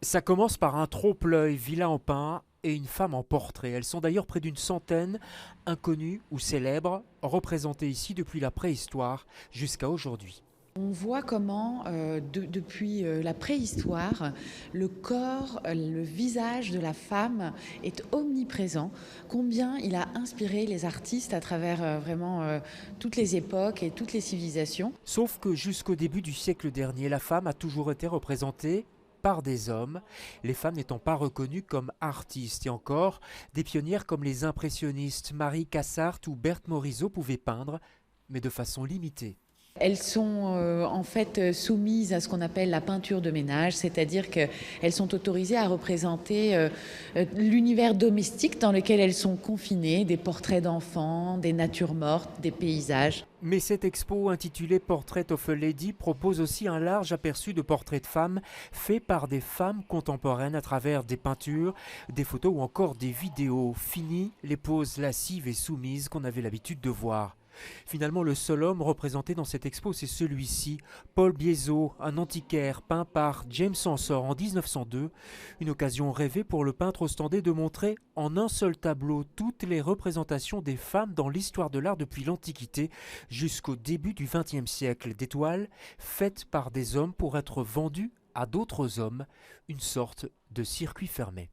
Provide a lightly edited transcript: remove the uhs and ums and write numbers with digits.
Ça commence par un trompe-l'œil villa en pain et une femme en portrait. Elles sont d'ailleurs près d'une centaine, inconnues ou célèbres, représentées ici depuis la préhistoire jusqu'à aujourd'hui. On voit comment, depuis la préhistoire, le corps, le visage de la femme est omniprésent, combien il a inspiré les artistes à travers vraiment toutes les époques et toutes les civilisations. Sauf que jusqu'au début du siècle dernier, la femme a toujours été représentée par des hommes, les femmes n'étant pas reconnues comme artistes. Et encore, des pionnières comme les impressionnistes Marie Cassatt ou Berthe Morisot pouvaient peindre, mais de façon limitée. Elles sont en fait soumises à ce qu'on appelle la peinture de ménage, c'est-à-dire qu'elles sont autorisées à représenter l'univers domestique dans lequel elles sont confinées, des portraits d'enfants, des natures mortes, des paysages. Mais cette expo intitulée Portrait of a Lady propose aussi un large aperçu de portraits de femmes faits par des femmes contemporaines à travers des peintures, des photos ou encore des vidéos. Fini les poses lascives et soumises qu'on avait l'habitude de voir. Finalement, le seul homme représenté dans cette expo, c'est celui-ci, Paul Biézot, un antiquaire peint par James Ensor en 1902. Une occasion rêvée pour le peintre ostendé de montrer en un seul tableau toutes les représentations des femmes dans l'histoire de l'art depuis l'Antiquité jusqu'au début du XXe siècle. Des toiles faites par des hommes pour être vendues à d'autres hommes, une sorte de circuit fermé.